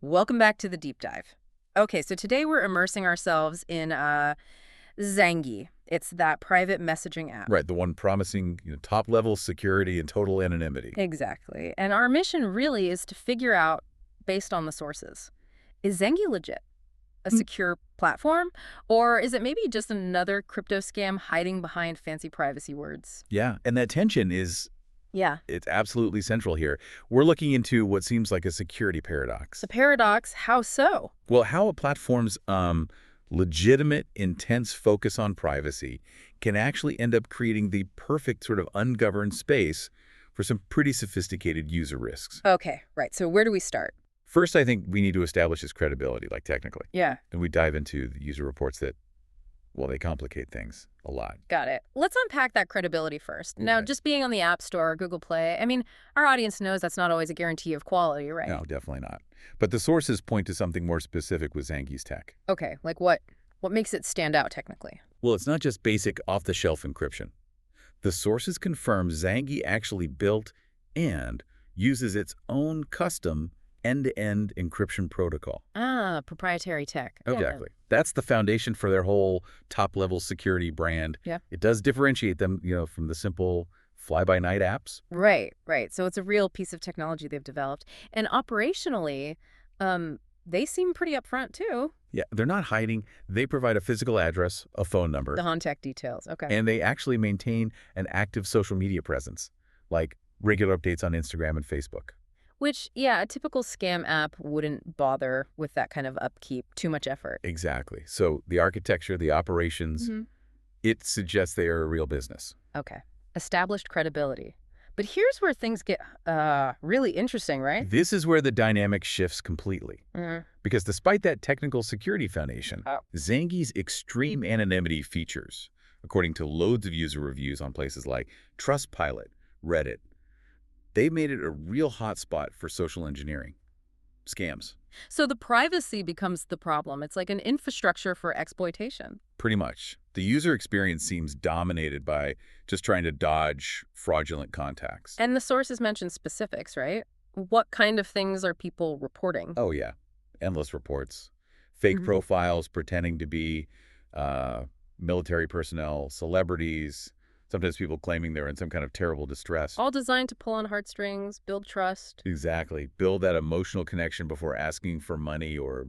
Welcome back to the deep dive. Okay, so today we're immersing ourselves in Zangi. It's that private messaging app. Right, the one promising top-level security and total anonymity. Exactly. And our mission really is to figure out, based on the sources, is Zangi legit? A Hmm. secure platform? Or is it maybe just another crypto scam hiding behind fancy privacy words? Yeah, and that tension is, Yeah. it's absolutely central here. We're looking into what seems like a security paradox. The paradox, how so? Well, how a platform's legitimate, intense focus on privacy can actually end up creating the perfect sort of ungoverned space for some pretty sophisticated user risks. Okay, right. So where do we start? First, I think we need to establish its credibility, like technically. Yeah. And we dive into the user reports that, well, they complicate things a lot. Got it. Let's unpack that credibility first. Now, Okay. just being on the App Store or Google Play, I mean, our audience knows that's not always a guarantee of quality, right? No, definitely not. But the sources point to something more specific with Zangi's tech. Okay, like what? What makes it stand out technically? Well, it's not just basic off-the-shelf encryption. The sources confirm Zangi actually built and uses its own custom end-to-end encryption protocol. Ah, proprietary tech. Yeah. Exactly. That's the foundation for their whole top-level security brand. Yeah. It does differentiate them, from the simple fly-by-night apps. Right, right. So it's a real piece of technology they've developed. And operationally, they seem pretty upfront too. Yeah, they're not hiding. They provide a physical address, a phone number, The contact details. Okay. and they actually maintain an active social media presence, like regular updates on Instagram and Facebook. Which, yeah, a typical scam app wouldn't bother with that kind of upkeep, too much effort. Exactly. So the architecture, the operations, Mhm. it suggests they are a real business. Okay. Established credibility. But here's where things get really interesting, right? This is where the dynamic shifts completely. Mhm. Because despite that technical security foundation, Oh. Zangi's extreme anonymity features, according to loads of user reviews on places like Trustpilot, Reddit, they've made it a real hotspot for social engineering scams. So the privacy becomes the problem. It's like an infrastructure for exploitation. Pretty much. The user experience seems dominated by just trying to dodge fraudulent contacts. And the sources mention specifics, right? What kind of things are people reporting? Oh, yeah. Endless reports. Fake Mhm. profiles pretending to be military personnel, celebrities, sometimes people claiming they're in some kind of terrible distress. All designed to pull on heartstrings, build trust. Exactly. Build that emotional connection before asking for money or,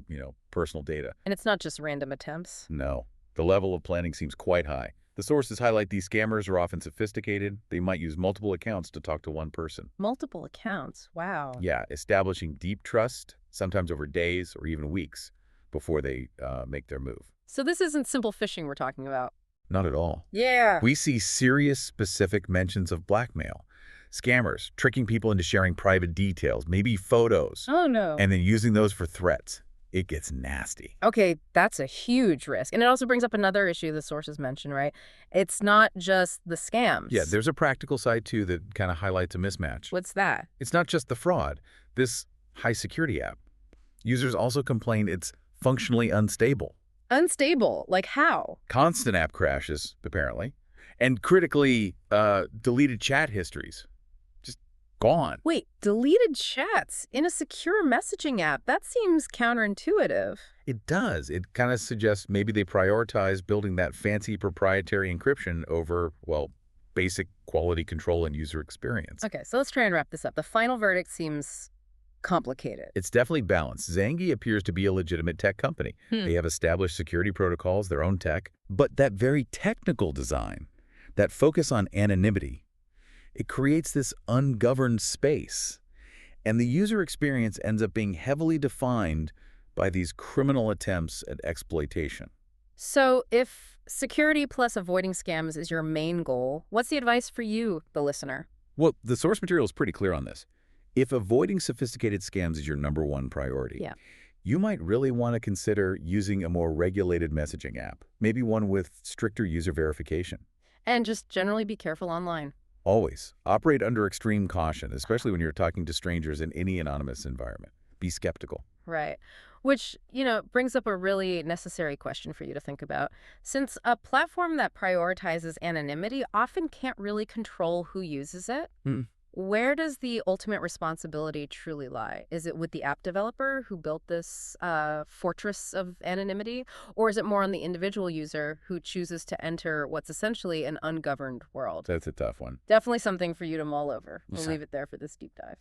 personal data. And it's not just random attempts. No. The level of planning seems quite high. The sources highlight these scammers are often sophisticated. They might use multiple accounts to talk to one person. Multiple accounts. Wow. Yeah, establishing deep trust, sometimes over days or even weeks before they make their move. So this isn't simple phishing we're talking about. Not at all. Yeah. We see serious specific mentions of blackmail. Scammers tricking people into sharing private details, maybe photos, Oh, no. and then using those for threats. It gets nasty. Okay, that's a huge risk. And it also brings up another issue the sources mention, right? It's not just the scams. Yeah, there's a practical side, too, that kind of highlights a mismatch. What's that? It's not just the fraud. This high-security app. Users also complain it's functionally unstable. Unstable. Like how? Constant app crashes, apparently, and critically deleted chat histories. Just gone. Wait, deleted chats in a secure messaging app? That seems counterintuitive. It does. It kind of suggests maybe they prioritize building that fancy proprietary encryption over, well, basic quality control and user experience. Okay, so let's try and wrap this up. The final verdict seems complicated. It's definitely balanced. Zangi appears to be a legitimate tech company. They have established security protocols, their own tech, but that very technical design, that focus on anonymity, it creates this ungoverned space. And the user experience ends up being heavily defined by these criminal attempts at exploitation. So if security plus avoiding scams is your main goal, what's the advice for you, the listener? Well, the source material is pretty clear on this. If avoiding sophisticated scams is your #1 priority, Yeah. you might really want to consider using a more regulated messaging app, maybe one with stricter user verification. And just generally be careful online. Always operate under extreme caution, especially when you're talking to strangers in any anonymous environment. Be skeptical. Right. Which, brings up a really necessary question for you to think about. Since a platform that prioritizes anonymity often can't really control who uses it, Where does the ultimate responsibility truly lie? Is it with the app developer who built this fortress of anonymity, or is it more on the individual user who chooses to enter what's essentially an ungoverned world? That's a tough one. Definitely something for you to mull over. We'll So, leave it there for this deep dive.